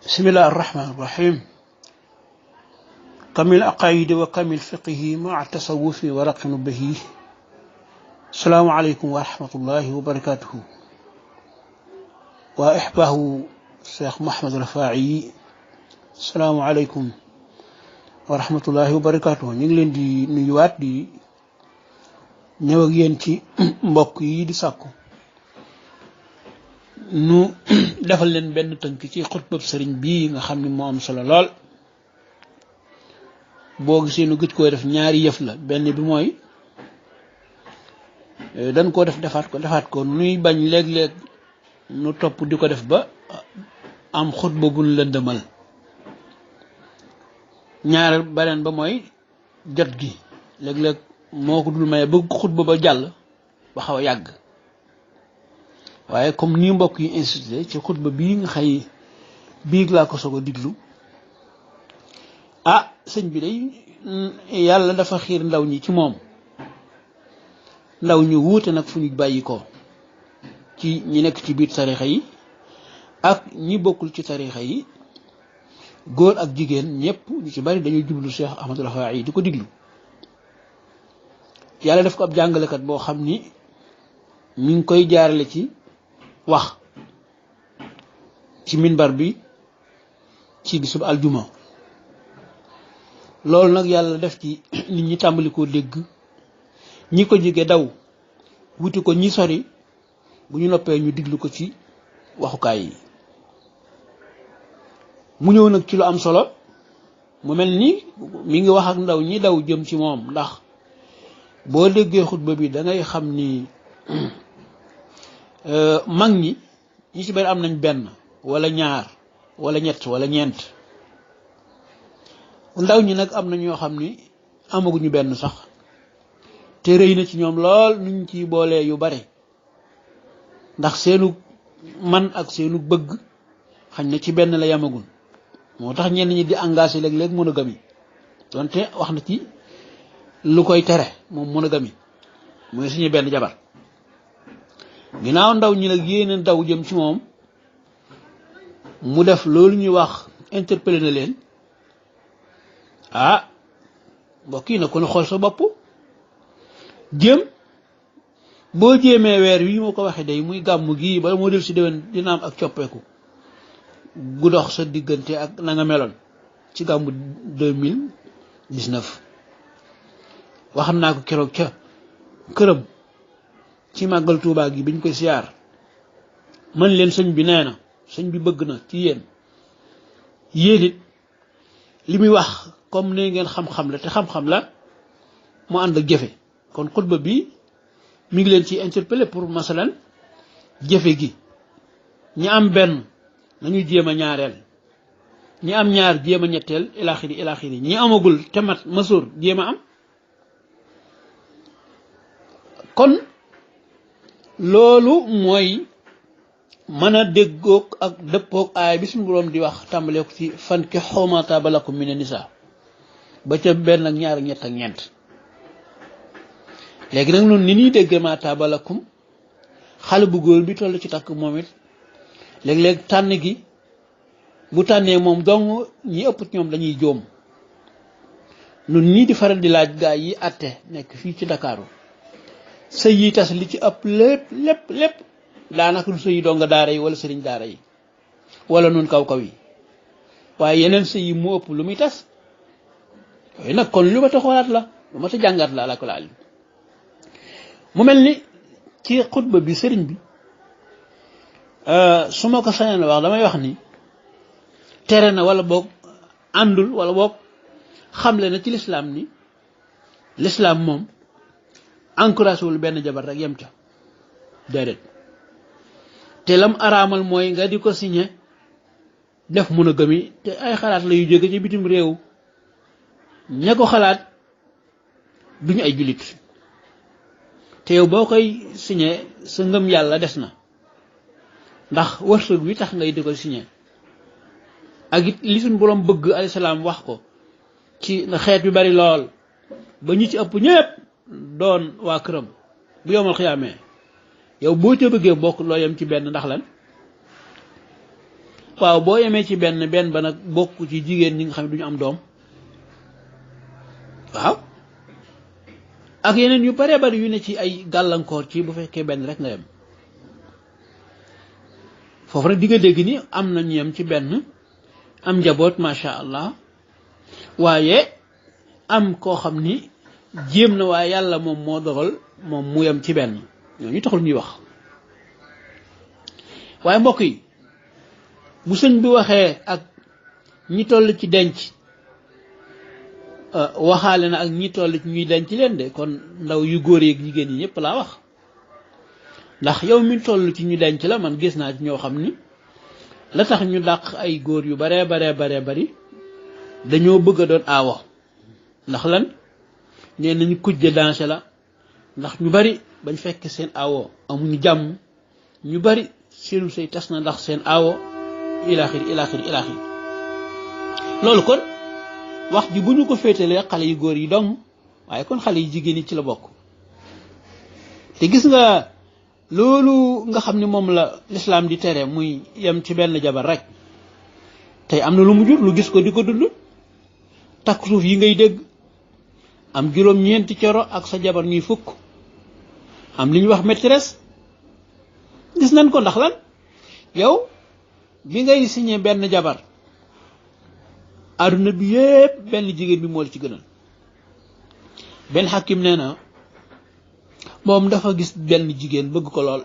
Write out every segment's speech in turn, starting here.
بسم الله الرحمن الرحيم كمل أقايد وكمل فقه مع التصوف ورقن به. السلام عليكم ورحمة الله وبركاته. وإحبه الشيخ محمد الرفاعي. السلام عليكم ورحمة الله وبركاته. نيغلين دي نيوات دي ñew ak yeen ci mbokk yi di sakku nu defal leen benn tënk ci xutbab sëriñ bii nga xam ni moo am solo lool. boo gisee nu gëj koy def ñaari yëf la, benn bi mooy dañ koo defaat ko nuy bañ léeg-léeg nu topp di ko def ba am xutba bu nu lëndëmal. ñaar beneen ba mooy jot gi léeg-léeg moo ko dul maye bëgg xutba ba jàll ba xaw a yàgg, waaye comme ni mbokk yi insisté ci xutba bii nga xëy biig laa ko soog a diglu. sëñ bi day yàlla dafa xiir ndaw ñi ci moom, ndaw ñu wuute nag fu ñu bàyyi ko ci ñi nekk ci biir tarixa yi ak ñi bokkul ci tarixa yi, góor ak jigéen ñëpp ñu ci bari dañuy jublu Cheikh Ahmadul Rafaa'i di ko diglu. yàlla def ko ab jàngalekat boo xam ni mi ngi koy jaarale ci wax ci minbar bi ci bisub aljuma. loolu nag yàlla def ci nit ñi tàmbali koo dégg, ñi ko jege daw wuti ko, ñi sori bu ñu noppee ñu diglu ko ci waxukaay yi. mu ñëw nag ci lu am solo, mu mel ni mi ngi wax ak ndaw ñi daw jëm ci moom, ndax boo déggee xutba bi da ngay xam ni mag ñi ci bari am nañ benn wala ñaar wala ñett wala ñeent. ndaw ñi nag am na ñoo xam ni amaguñu benn sax, te rëy na ci ñoom lool nuñ ciy boolee yu bare, ndax seenu man ak seenu bëgg xañ na ci benn la yamagul. moo tax ñenn ñi di engagé léeg-léeg monogamie, donte wax na ci lu koy tere moom monogamie mooy suñu benn jabar. ginnaaw ndaw ñi nag yéene ndaw jëm ci moom, mu def loolu ñuy wax interpellé na leen. mbokk yi na ko na xool sa bopp jéem. boo jéemee weer wi moo ko waxee day muy gàmm gii bala moo del si déwén dina am ak coppeeku gu dox sa diggante ak na nga meloon ci gàmmu 2019. waxam naa ko keroog ca këram ci màggal Tuubaa gi biñ koy siyaar, man leen sëñ bi nee na, sëñ bi bëgg na ci yéen it li muy wax comme ne ngeen xam-xam la, te xam-xam la mu ànd ak jëfe. kon xutba bi mi ngi leen ci interpellé pour masalan jëfe gi. ñi am benn nañu jéem a ñaareel, ñi am ñaar jéem a ñetteel, ilaxiri ñi amagul te mat masóor jéem a am. kon loolu mooy mën a déggoog ak dëppoog aay bi suñu boroom di wax tàmbalee ko ci fankihu maa taaba lakum mina nisaa ba ca benn ak ñaar ak ñett ak ñeent. léegi nag noonu ni ñuy déggee maa taaba lakum, xale bu góor bi toll ci takk moom it léeg-léeg tànn gi bu tànnee moom dong ñi ëpp ñoom dañuy joom. nun ñii di faral di laaj gaa yi àtte nekk fii ci Ndakaaru, sëy yi tas li ci ëpp lépp daanaka du sëy yi donga daara yi wala sëriñ daara yi wala nun kaw yi, waaye yeneen sëy yi mu ëpp lu muy tas. yooyu nag kon lu ma ta xoolaat la, lu ma ta jàngat la ko laal. mu mel ni ci xutba bi sëriñ bi su ma ko sañoon wax damay wax ni tere na wala boog àndul wala boog xamle na ci lislaam ni lislaam moom encouragé wul benn jabar rek yem ca, déedéet. te lam araamal mooy nga di ko signé def monogamie, te ay xalaat la yu jóge ci bitim réew. ña ko xalaat duñu ay jullit, te yow boo koy signé sa ngëm yàlla des na, ndax wërsëg wi tax ngay di ko signé ak it li suñ boroom bëgg alayhi salaam wax ko ci na xeet bi bari lool ba ñi ci ëpp ñépp doon waa këram bu yowmal xiyaamee, yow boo ca bëggee bokk loo yem ci benn ndax lan waaw boo yemee ci benn ba nag bokk ci jigéen ñi nga xam ne duñu am doom waaw ak yeneen yu baree bari yu ne ci ay gàllankoor ci bu fekkee benn rek nga yem foofu rek di nga dégg ni am na ñu yem ci benn am njaboot macha allah waaye am koo xam ni jéem na waaye yàlla moom moo dogal moom mu yem ci benn ñooñu taxul ñuy wax waaye mbokk yi bu sëñ bi waxee ak ñi toll ci denc waxaale na ak ñi toll ci ñuy denc leen de kon ndaw yu góor yeeg jigéen yi ñëpp laa wax ndax yow mi toll ci ñu denc la man gis naa ci ñoo xam ni la tax ñu dàq ay góor yu baree bari dañoo bëgg a doon aawo ndax lan nee nañu kujje dansé la ndax ñu bari bañ fekk seen aawo amuñu jàmm ñu bari seenu say tas na ndax seen aawo ilaaxir loolu kon wax ji bu ñu ko féetalee xale yu góor yi dong waaye kon xale yu jigéen yi ci la bokk te gis nga loolu nga xam ni moom la lislaam di tere muy yem ci benn jabar rek tey am na lu mu jur lu gis ko di ko dund takk suuf yi ngay dégg am juróom-ñeenti coro ak sa jabar ñuy fukk am li ñuy wax maîtresse gis nañ ko ndax lan yow bi ngay signé benn jabar aduna bi yépp benn jigéen bi moo la ci gënal benn xakim nee na moom dafa gis benn jigéen bëgg ko lool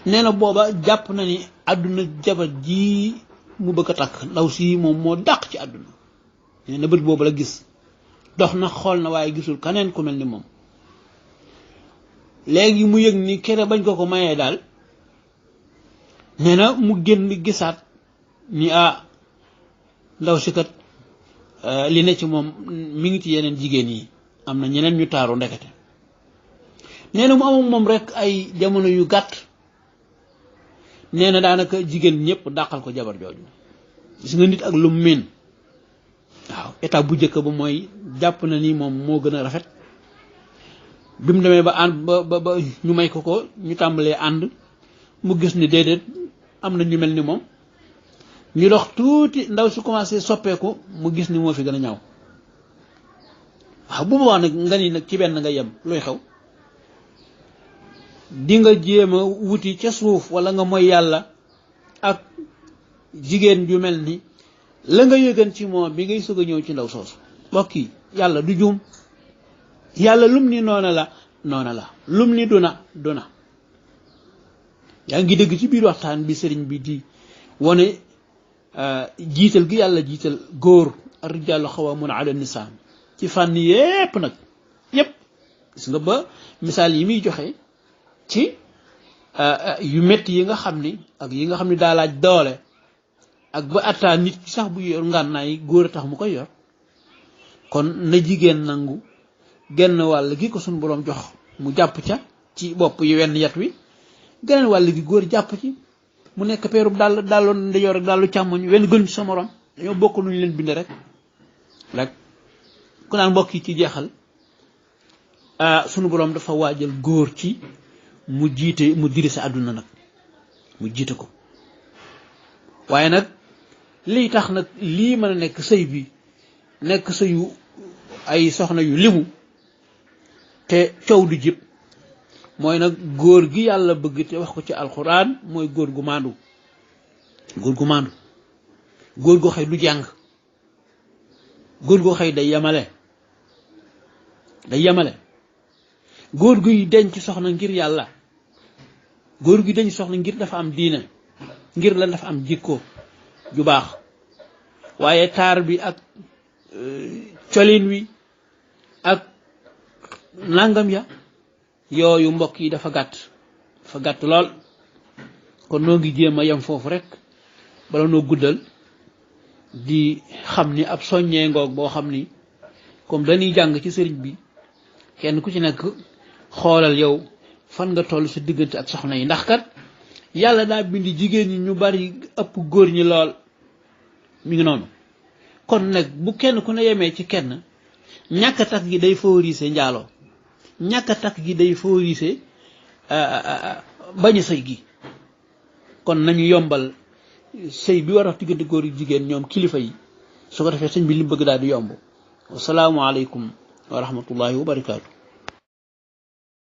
nee na booba jàpp na ni àdduna jabar ji mu bëgg a takk ndaw si moom moo dàq ci àdduna nee na bët boobu la gis dox na xool na waaye gisul kaneen ku mel ni moom léegi mu yëg ni kere bañ ko mayee daal nee na mu génn gisaat ni ndaw si kat li ne ci moom mi ngi ci yeneen jigéen yi am na ñeneen ñu taaru ndekete nee na mu amul moom rek ay jamono yu gàtt nee na daanaka jigéen ñëpp dàqal ko jabar jooju gis nga nit ak lu mu miin waaw état bu njëkk ba mooy jàpp na ni moom moo gën a rafet bi mu demee ba ànd ba ñu may ko ñu tàmbalee ànd mu gis ni déedéet am na ñu mel ni moom ñu dox tuuti ndaw si commencé soppeeku mu gis ni moo fi gën a ñaaw waaw bu boobaa nag nga ni nag ci benn nga yem luy xew di nga jéem a wuti ca suuf wala nga mooy yàlla ak jigéen ju mel ni la nga yëgan ci moom bi ngay sëgg a ñëw ci ndaw soosu mbokk yi yàlla du juum yàlla lum ni noona la lum ni duna yaa ngi dégg ci biir waxtaan bi sëriñ bi di wane jiital gi yàlla jiital góor ar-rijaalu qawwaamuuna ala nisaa ci fànn yépp nag yépp gis nga ba misaal yi muy joxe ci yu metti yi nga xam ni ak yi nga xam ni daa laaj doole ak ba attaa nit ki sax bu yor ngànnaay góor a tax mu koy yor kon na jigéen nangu genn wàll gi ko suñu boroom jox mu jàpp ca ci bopp yi wenn yat wi geneen wàll gi góor jàpp ci mu nekk peerub dàlloon ndijoor ak dàllu càmmoñ wenn gën ci sa morom dañoo bokk nuñ leen bind rek ku naan mbokk yi ci jeexal sunu boroom dafa waajal góor ci mu diri sa àdduna nag mu jiite ko waaye nag lii tax nag lii mën a nekk sëy bi nekk sëyu ay soxna yu limu te coow du jib mooy nag góor gi yàlla bëgg te wax ko ci alxuraan mooy góor gu maandu góor gu xëy du jàng góor gu xëy day yamale góor guy denc soxna ngir yàlla góor gi denc soxna ngir dafa am diine ngir lan dafa am jikko ju baax waaye taar bi ak colin wi ak nangam ya yooyu mbokk yi dafa gàtt lool kon noo ngi jéem a yem foofu rek bala noo guddal di xam ni ab soññee ngoog boo xam ni comme dañuy jàng ci sëriñ bi kenn ku ci nekk xoolal yow fan nga toll sa diggante ak soxna yi ndax kat yàlla daa bind jigéen ñi ñu bari ëpp góor ñi lool mi ngi noonu kon nag bu kenn ku ne yemee ci kenn ñàkk a takk gi day favoriser njaaloo ñàkk a takk gi day favoriser bañ a sëy gi kon nañu yombal sëy bi war a diggante góor yi jigéen ñoom kilifa yi su ko defee sëñ bi li bëgg daal di yomb wasalaamualeykum wa rahmatullahi wa barakaatu.